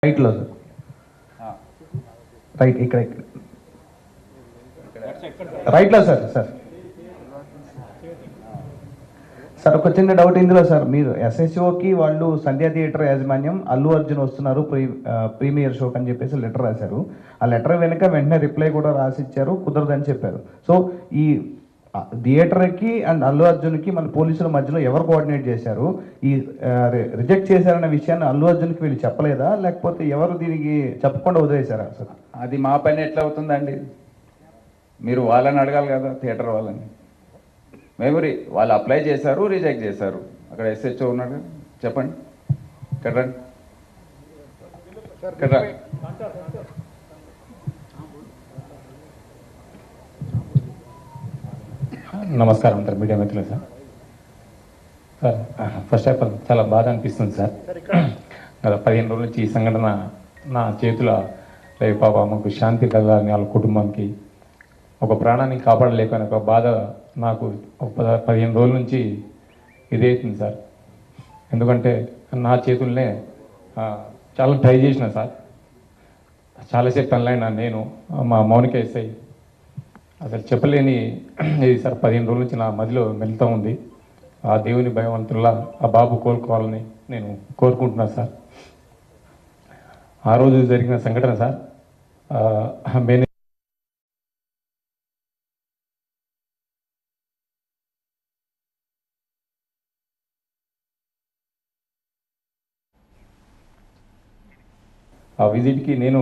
రైట్లో sir right ఇక్కడ రైట్లో sir sir sir ఒక చిన్న డౌట్ ఇందులో సార్, మీరు ఎస్ఎస్ఓకి వాళ్ళు సంధ్యా థియేటర్ యాజమాన్యం అల్లు అర్జున్ వస్తున్నారు ప్రీమియర్ షోకి అని చెప్పేసి లెటర్ రాశారు. ఆ లెటర్ వెనుక వెంటనే రిప్లై కూడా రాసిచ్చారు, కుదరదని చెప్పారు. సో ఈ థియేటర్కి అండ్ అల్లు అర్జున్కి మన పోలీసుల మధ్యలో ఎవరు కోఆర్డినేట్ చేశారు? ఈ రిజెక్ట్ చేశారన్న విషయాన్ని అల్లు అర్జున్కి వీళ్ళు చెప్పలేదా, లేకపోతే ఎవరు దీనికి చెప్పకుండా వదిలేశారా సార్? అది మా పని ఎట్లా అవుతుందండి? మీరు వాళ్ళని అడగాలి కదా, థియేటర్ వాళ్ళని. మెమరీ వాళ్ళు అప్లై చేశారు, రిజెక్ట్ చేశారు. అక్కడ ఎస్హెచ్ఓ ఉన్నాడు, చెప్పండి. ఇక్కడ రండి. ఇక్కడ రా. నమస్కారం సార్, మీడియా మిత్రులు. సార్ ఫస్ట్ ఆఫ్ ఆల్ చాలా బాధ అనిపిస్తుంది సార్. గత 15 రోజుల నుంచి ఈ సంఘటన నా చేతుల పాప మాకు శాంతి కలగాలని వాళ్ళ కుటుంబానికి ఒక ప్రాణాన్ని కాపాడలేకపోయిన ఒక బాధ నాకు 15 రోజుల నుంచి ఇదవుతుంది సార్. ఎందుకంటే నా చేతుల్నే చాలా ట్రై చేసిన సార్, చాలాసేపు పనులైనా నేను మా మౌనిక ఎస్ఐ అసలు చెప్పలేని ఇది సార్. 15 రోజుల నుంచి నా మదిలో మెలుతూ ఉంది. ఆ దేవుని భగవంతుల్లా ఆ బాబు కోలుకోవాలని నేను కోరుకుంటున్నాను సార్. ఆ రోజు జరిగిన సంఘటన సార్, ఆ విజిట్కి నేను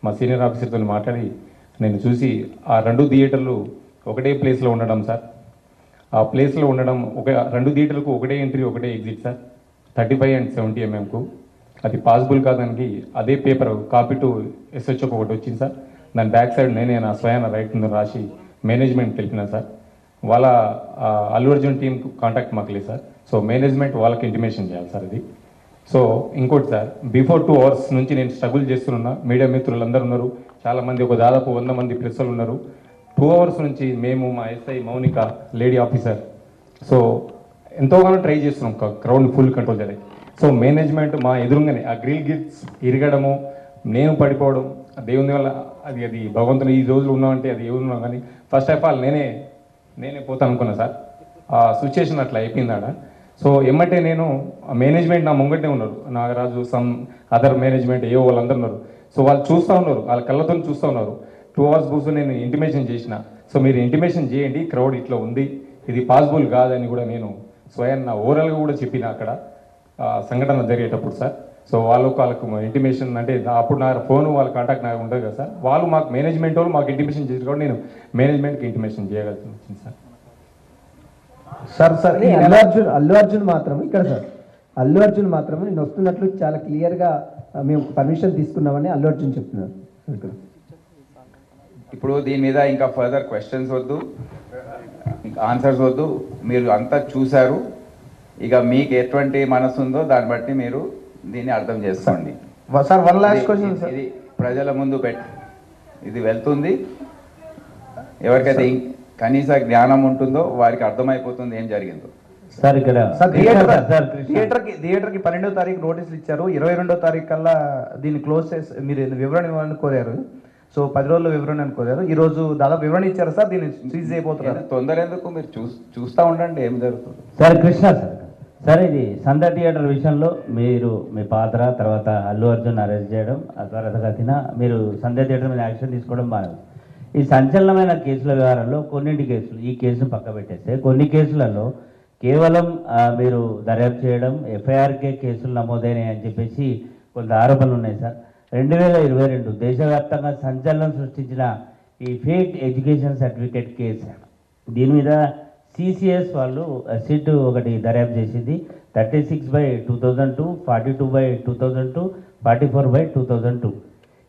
మా సీనియర్ ఆఫీసర్తో మాట్లాడి నేను చూసి ఆ 2 థియేటర్లు ఒకటే ప్లేస్లో ఉండడం సార్. ఆ ప్లేస్లో ఉండడం రెండు థియేటర్లకు ఒకటే ఎంట్రీ ఒకటే ఎగ్జిట్ సార్, 35 and 70 mm. అది పాసిబుల్ కాదానికి అదే పేపర్ కాపీ టు ఎస్హెచ్ఓకి ఒకటి వచ్చింది సార్. దాని బ్యాక్ సైడ్ నేనే నా స్వయాన రైట్ ముందు రాసి మేనేజ్మెంట్ తెలిపినాను సార్. వాళ్ళ అల్లు అర్జున్ టీం కాంటాక్ట్ మాకు లేదు సార్. సో మేనేజ్మెంట్ వాళ్ళకి ఇంటిమేషన్ చేయాలి సార్ ఇది. సో ఇంకోటి సార్, బిఫోర్ 2 hours నుంచి నేను స్ట్రగుల్ చేస్తున్నా. మీడియా మిత్రులు అందరూ ఉన్నారు, చాలామంది, ఒక దాదాపు 100 మంది ప్రెస్సులు ఉన్నారు. 2 hours నుంచి మేము, మా SI Mounika lady officer, so ఎంతోగానో ట్రై చేస్తున్నాం క్రౌడ్ ఫుల్ కంట్రోల్ చేయడానికి. సో మేనేజ్మెంట్ మా ఎదురుగానే ఆ గ్రిల్ గిట్స్ ఇరగడము, నేను పడిపోవడం, దేవుని వల్ల అది భగవంతుని ఈ రోజులు ఉన్నామంటే అది ఎవరున్నా కానీ ఫస్ట్ ఆఫ్ ఆల్ నేనే పోతాను అనుకున్నా సార్. ఆ సిచ్యుయేషన్ అట్లా అయిపోయింది ఆడ. సో ఏమంటే నేను మేనేజ్మెంట్ నా ముంగటే ఉన్నారు, నాగరాజు, సమ్ అదర్ మేనేజ్మెంట్ ఏవో వాళ్ళందరూ ఉన్నారు. సో వాళ్ళు చూస్తూ ఉన్నారు, వాళ్ళ కళ్ళతో చూస్తూ ఉన్నారు. 2 hours కూర్చొని నేను ఇంటిమేషన్ చేసిన. సో మీరు ఇంటిమేషన్ చేయండి, క్రౌడ్ ఇట్లా ఉంది, ఇది పాసిబుల్ కాదని కూడా నేను స్వయం నా ఓవరాల్గా కూడా చెప్పిన అక్కడ సంఘటన జరిగేటప్పుడు సార్. సో వాళ్ళకు ఇంటిమేషన్ అంటే అప్పుడు నా ఫోన్ వాళ్ళ కాంటాక్ట్ నాకు ఉండదు కదా సార్. వాళ్ళు మాకు మేనేజ్మెంట్ వాళ్ళు మాకు ఇంటిమేషన్ చేసి కూడా నేను మేనేజ్మెంట్కి ఇంటిమేషన్ చేయగలిసి వచ్చింది సార్. సార్ అల్లు అర్జున్ మాత్రమే ఇక్కడ సార్, అల్లు అర్జున్ మాత్రమే నేను వస్తున్నట్లు చాలా క్లియర్గా మేము పర్మిషన్ తీసుకున్నామని అల్లు అర్జున్ చెప్తున్నారు ఇక్కడ. ఇప్పుడు దీని మీద ఇంకా ఫర్దర్ క్వశ్చన్స్ వద్దు, ఇంకా ఆన్సర్స్ వద్దు. మీరు అంతా చూశారు, ఇక మీకు ఎటువంటి మనసు ఉందో దాన్ని బట్టి మీరు దీన్ని అర్థం చేసుకోండి sir. One last question sir. ఇది ప్రజల ముందు ఇది వెళ్తుంది. ఎవరికైతే కనీస జ్ఞానం ఉంటుందో వారికి అర్థమైపోతుంది ఏం జరిగిందో సార్. ఇక్కడ థియేటర్కి 12వ తారీఖు నోటీసులు ఇచ్చారు, 22వ తారీఖు కల్లా దీన్ని క్లోజ్ చేసి మీరు వివరణ ఇవ్వాలని కోరారు. సో 10 రోజుల్లో వివరణ అని కోరారు. ఈ రోజు దాదాపు వివరణ ఇచ్చారు సార్, దీన్ని సీజ్ అయిపోతున్నారు. తొందర ఎందుకు, మీరు చూస్తూ ఉండండి ఏం జరుగుతుంది సార్. కృష్ణ సార్ ఇది సంధ్య థియేటర్ విషయంలో మీరు మీ పాత్ర, తర్వాత అల్లు అర్జున్ అరెస్ట్ చేయడం, ఆ త్వరగతిన మీరు సంధ్య థియేటర్ మీద యాక్షన్ తీసుకోవడం బాగా. ఈ సంచలనమైన కేసుల వ్యవహారంలో కొన్నింటి కేసులు, ఈ కేసును పక్క పెట్టేస్తే కొన్ని కేసులలో కేవలం మీరు దర్యాప్తు చేయడం, ఎఫ్ఐఆర్కే కేసులు నమోదైనాయి అని చెప్పేసి కొంత ఆరోపణలు ఉన్నాయి సార్. 2022 దేశవ్యాప్తంగా సంచలనం సృష్టించిన ఈ ఫేక్ ఎడ్యుకేషన్ సర్టిఫికేట్ కేసు, దీని మీద సిసిఎస్ వాళ్ళు సిట్ ఒకటి దర్యాప్తు చేసింది. 36/2002, 42/2002, 44/2002.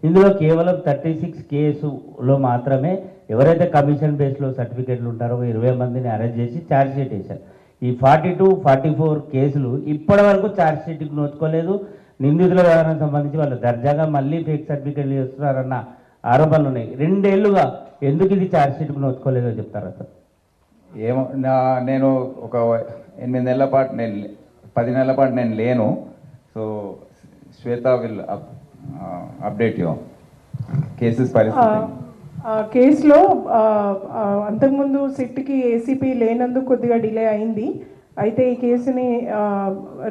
ఇందులో కేవలం 36 కేసులో మాత్రమే ఎవరైతే కమిషన్ బేస్లో సర్టిఫికేట్లు ఉంటారో 20 మందిని అరెస్ట్ చేసి ఛార్జ్ షీట్ వేశారు. ఈ 42, 44 కేసులు ఇప్పటి వరకు ఛార్జ్ షీట్కి నోచుకోలేదు. నిందితుల వ్యవహారం సంబంధించి వాళ్ళు దర్జాగా మళ్ళీ ఫేక్ సర్టిఫికేట్లు చేస్తున్నారన్న ఆరోపణలు ఉన్నాయి. 2 ఏళ్లుగా ఎందుకు ఇది ఛార్జ్ షీట్కి నోచుకోలేదో చెప్తారా సార్? ఏమో నేను ఒక 8 నెలల పాటు 10 నెలల పాటు నేను లేను. So Shweta will update you. Cases పరిస్థితి. కేసులో అంతకుముందు సిట్కి ఏసీపీ లేనందుకు కొద్దిగా డిలే అయింది. అయితే ఈ కేసుని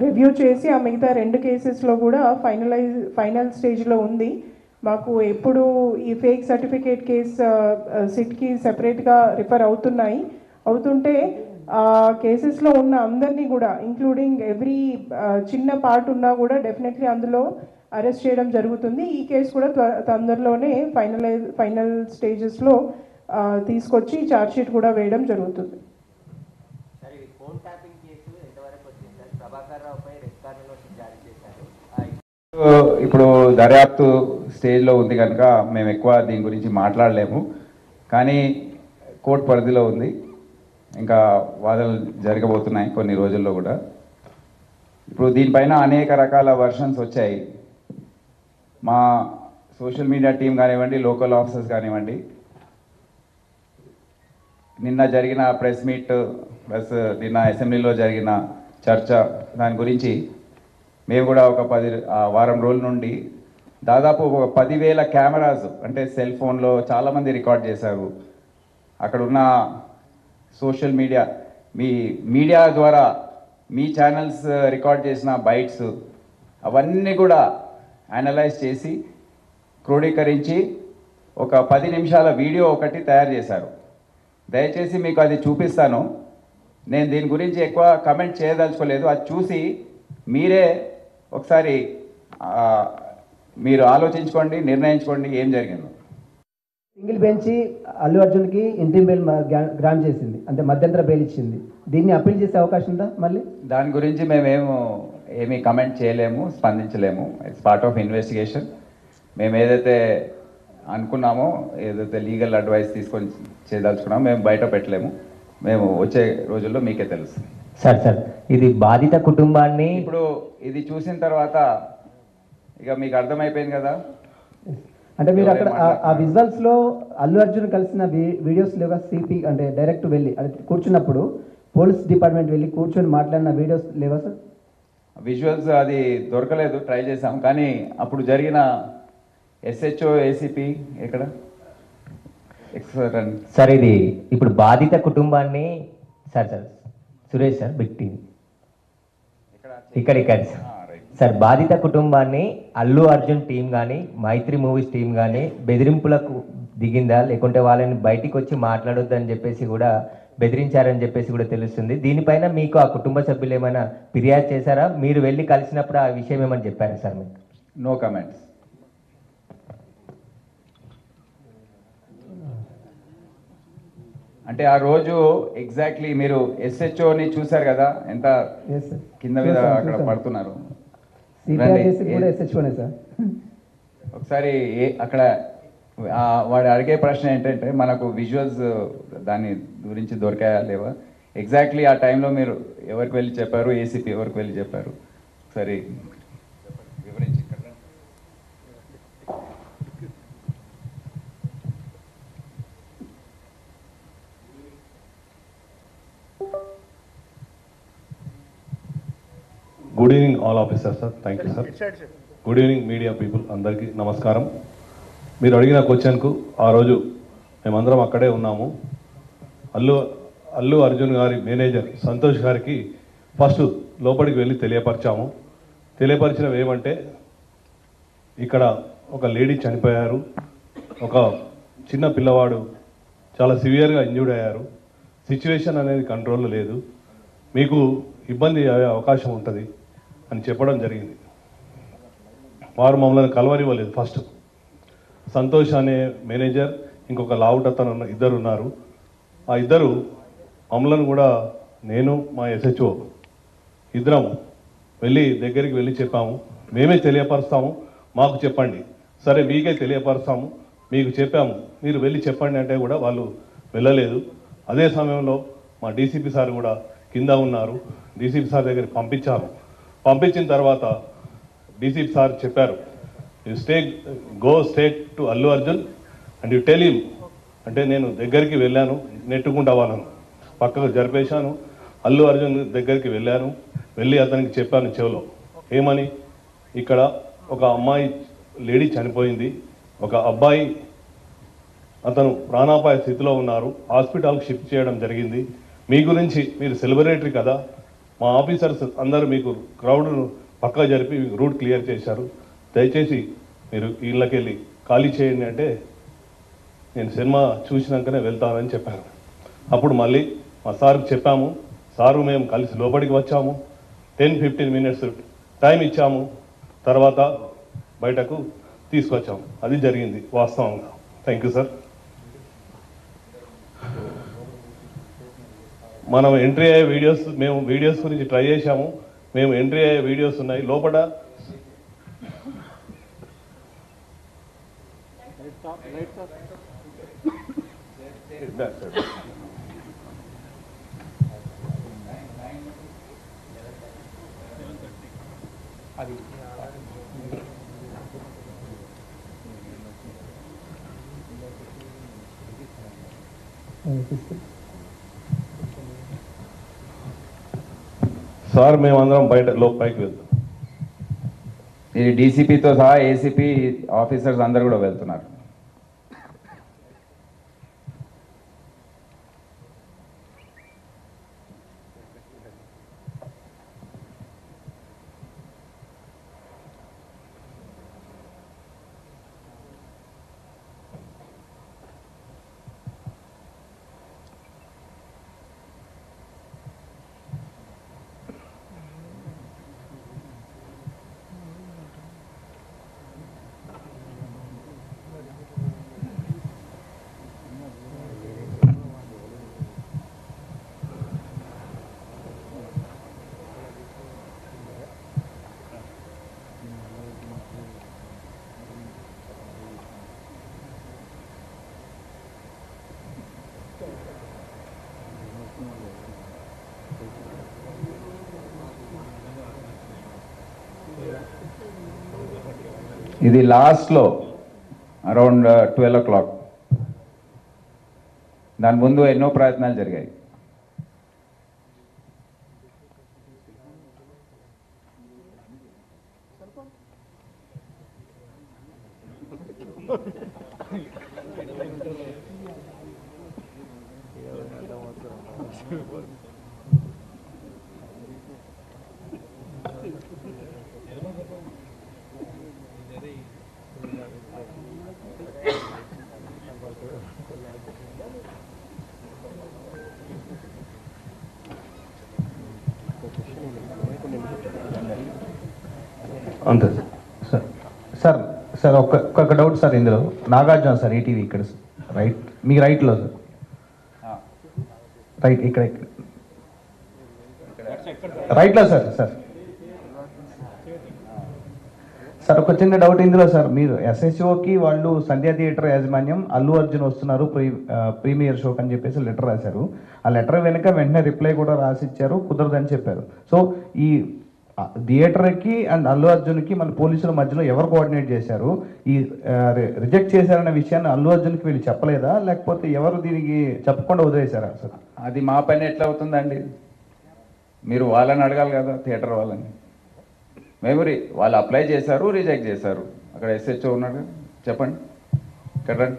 రివ్యూ చేసి ఆ మిగతా 2 కేసెస్లో కూడా ఫైనల్ స్టేజ్లో ఉంది. మాకు ఎప్పుడు ఈ ఫేక్ సర్టిఫికేట్ కేసు సిట్కి సెపరేట్గా రిఫర్ అవుతుంటే కేసెస్లో ఉన్న అందరినీ కూడా ఇంక్లూడింగ్ ఎవ్రీ చిన్న పార్ట్ ఉన్నా కూడా డెఫినెట్లీ అందులో అరెస్ట్ చేయడం జరుగుతుంది. ఈ కేసు కూడా తొందరలోనే ఫైనల్ స్టేజెస్లో తీసుకొచ్చి ఛార్జ్షీట్ కూడా వేయడం జరుగుతుంది. ఇప్పుడు దర్యాప్తు స్టేజ్లో ఉంది కనుక మేము ఎక్కువ దీని గురించి మాట్లాడలేము. కానీ కోర్టు పరిధిలో ఉంది, ఇంకా వాదనలు జరగబోతున్నాయి కొన్ని రోజుల్లో కూడా. ఇప్పుడు దీనిపైన అనేక రకాల వర్షన్స్ వచ్చాయి. మా సోషల్ మీడియా టీం కానివ్వండి, లోకల్ ఆఫీసర్స్ కానివ్వండి, నిన్న జరిగిన ప్రెస్ మీట్ ప్లస్ నిన్న అసెంబ్లీలో జరిగిన చర్చ దాని గురించి మేము కూడా ఒక వారం రోజుల నుండి దాదాపు ఒక 10,000 కెమెరాస్ అంటే సెల్ ఫోన్లో చాలామంది రికార్డ్ చేశారు. అక్కడ ఉన్న సోషల్ మీడియా ద్వారా మీ ఛానల్స్ రికార్డ్ చేసిన బైట్స్ అవన్నీ కూడా అనలైజ్ చేసి క్రోడీకరించి ఒక 10 నిమిషాల వీడియో ఒకటి తయారు చేశారు. దయచేసి మీకు అది చూపిస్తాను. నేను దీని గురించి ఎక్కువ కమెంట్ చేయదలుచుకోలేదు. అది చూసి మీరే ఒకసారి మీరు ఆలోచించుకోండి, నిర్ణయించుకోండి ఏం జరిగిందో. సింగిల్ బెంచ్ అల్లు అర్జున్కి ఇంటిమ్ బెయిల్ గ్రాంట్ చేసింది, అంటే మధ్యంతర బెయిల్ ఇచ్చింది. దీన్ని అప్పీల్ చేసే అవకాశం ఉందా? మళ్ళీ దాని గురించి ఏమీ కమెంట్ చేయలేము, స్పందించలేము. It's part of investigation. మేము ఏదైతే అనుకున్నామో, ఏదైతే లీగల్ అడ్వైస్ తీసుకొని చేయదలుచుకున్నామో మేము బయట పెట్టలేము. మేము వచ్చే రోజుల్లో మీకే తెలుసు. సార్ ఇది బాధిత కుటుంబాన్ని ఇప్పుడు ఇది చూసిన తర్వాత ఇక మీకు అర్థమైపోయింది కదా. అంటే మీరు అక్కడ ఆ విజువల్స్ లో అల్లు అర్జున్ కలిసిన వీడియోస్ లేవా? సిపి అంటే డైరెక్ట్ వెళ్ళి అది కూర్చున్నప్పుడు పోలీస్ డిపార్ట్మెంట్ వెళ్ళి కూర్చొని మాట్లాడిన వీడియోస్ లేవా సార్? విజువల్స్ అది దొరకలేదు, ట్రై చేసాం. కానీ అప్పుడు జరిగిన ఎస్హెచ్ఓ ఏసీపీ ఎక్కడ సార్ ఇది ఇప్పుడు బాధిత కుటుంబాన్ని sir Suresh sir big team ఇక్కడ సార్ బాధిత కుటుంబాన్ని అల్లు అర్జున్ టీం కానీ మైత్రి మూవీస్ టీం కానీ బెదిరింపులకు దిగిందా, లేకుంటే వాళ్ళని బయటికి వచ్చి మాట్లాడొద్దు అని చెప్పేసి కూడా బెదిరించారని చెప్పేసి కూడా తెలుస్తుంది. దీనిపైన మీకు ఆ కుటుంబ సభ్యులు ఏమైనా ఫిర్యాదు చేశారా? మీరు వెళ్ళి కలిసినప్పుడు ఆ విషయం ఏమని చెప్పారా సార్ మీకు? No comments. అంటే ఆ రోజు ఎగ్జాక్ట్లీ మీరు ఎస్హెచ్ఓని చూశారు కదా, ఎంత కింద మీద అక్కడ పడుతున్నారు. ఒకసారి అక్కడ వాడు అడిగే ప్రశ్న ఏంటంటే మనకు విజువల్స్ దాని గురించి దొరికాయా లేవా, ఎగ్జాక్ట్లీ ఆ టైంలో మీరు ఎవరికి వెళ్ళి చెప్పారు, ఏసీపీ ఎవరికి వెళ్ళి చెప్పారు, ఒకసారి వివరించి. Good evening all officer sir. Thank you sir. Good evening media people అందరికీ నమస్కారం. మీరు అడిగిన క్వశ్చన్కు ఆ రోజు మేమందరం అక్కడే ఉన్నాము. అల్లు అర్జున్ గారి మేనేజర్ సంతోష్ గారికి ఫస్ట్ లోపలికి వెళ్ళి తెలియపరిచినవి ఏమంటే ఇక్కడ ఒక లేడీ చనిపోయారు, ఒక చిన్న పిల్లవాడు చాలా సివియర్గా ఇంజ్యూర్డ్ అయ్యారు, సిచ్యువేషన్ అనేది కంట్రోల్లో లేదు, మీకు ఇబ్బంది అయ్యే అవకాశం ఉంటుంది అని చెప్పడం జరిగింది. వారు మమ్మల్ని కలవనివ్వలేదు. ఫస్ట్ సంతోష్ అనే మేనేజర్, ఇంకొక లావుటతను ఇద్దరు ఉన్నారు. ఆ ఇద్దరు మమ్మల్ని కూడా, నేను మా ఎస్హెచ్ఓ ఇద్దరం దగ్గరికి వెళ్ళి చెప్పాము, మేమే తెలియపరుస్తాము, మాకు చెప్పండి. సరే మీకే తెలియపరుస్తాము, మీకు చెప్పాము, మీరు వెళ్ళి చెప్పండి అంటే కూడా వాళ్ళు వెళ్ళలేదు. అదే సమయంలో మా డీసీపీ సార్ కూడా కింద ఉన్నారు. డీసీపీ సార్ దగ్గరికి పంపించిన తర్వాత డీసీపీ సార్ చెప్పారు, you go state to Allu Arjun and you tell him. అంటే నేను దగ్గరికి వెళ్ళాను, నెట్టుకుంటా వాళ్ళను పక్కకు జరిపేశాను. అల్లు అర్జున్ దగ్గరికి వెళ్ళి అతనికి చెప్పాను చెవిలో, ఏమని, ఇక్కడ ఒక అమ్మాయి లేడీ చనిపోయింది, ఒక అబ్బాయి అతను ప్రాణాపాయ స్థితిలో ఉన్నారు, హాస్పిటల్కి షిఫ్ట్ చేయడం జరిగింది. మీ గురించి మీరు సెలబ్రిటీ కదా, మా ఆఫీసర్స్ అందరూ మీకు క్రౌడ్ను పక్కా జరిపి రూట్ క్లియర్ చేశారు, దయచేసి మీరు ఇళ్ళకెళ్ళి ఖాళీ చేయండి అంటే నేను సినిమా చూసినాకనే వెళ్తానని చెప్పాను. అప్పుడు మళ్ళీ మా సార్కి చెప్పాము, సారు మేము కలిసి లోపలికి వచ్చాము, 10-15 minutes టైం ఇచ్చాము, తర్వాత బయటకు తీసుకొచ్చాము. అది జరిగింది వాస్తవంగా. Thank you sir. మనం ఎంట్రీ అయ్యే వీడియోస్, మేము వీడియోస్ గురించి ట్రై చేశాము, మేము ఎంట్రీ అయ్యే వీడియోస్ ఉన్నాయి లోపల. సార్ మేమందరం బయట పైకి వెళ్తాం. ఇది డీసీపీతో సహా ఏసీపీ ఆఫీసర్స్ అందరు కూడా వెళ్తున్నారు. ఇది లాస్ట్లో అరౌండ్ 12 o'clock. దాని ముందు ఎన్నో ప్రయత్నాలు జరిగాయి. అంతే సార్. సార్ సార్ ఒక్క డౌట్ సార్, ఇందులో నాగార్జున సార్ ఈటీవీ ఇక్కడ రైట్, మీ రైట్లో సార్, రైట్ ఇక్కడ రైట్లో సార్. సార్ సార్ ఒక చిన్న డౌట్ ఇందులో సార్, మీరు ఎస్ఎస్ఓకి వాళ్ళు సంధ్యా థియేటర్ యాజమాన్యం అల్లు అర్జున్ వస్తున్నారు ప్రీమియర్ షోకి అని చెప్పేసి లెటర్ రాశారు. ఆ లెటర్ వెనుక వెంటనే రిప్లై కూడా రాసిచ్చారు, కుదరదని చెప్పారు. సో ఈ థియేటర్కి అండ్ అల్లు అర్జున్కి మన పోలీసుల మధ్యలో ఎవరు కోఆర్డినేట్ చేశారు? ఈ రిజెక్ట్ చేశారన్న విషయాన్ని అల్లు అర్జున్కి వీళ్ళు చెప్పలేదా, లేకపోతే ఎవరు దీనికి చెప్పకుండా వదిలేశారా సార్? అది మా పని ఎట్లా అవుతుందండి? మీరు వాళ్ళని అడగాలి కదా, థియేటర్ వాళ్ళని. మెమరీ వాళ్ళు అప్లై చేశారు, రిజెక్ట్ చేశారు. అక్కడ ఎస్హెచ్ఓ ఉన్నాడు, చెప్పండి. ఇక్కడ రండి.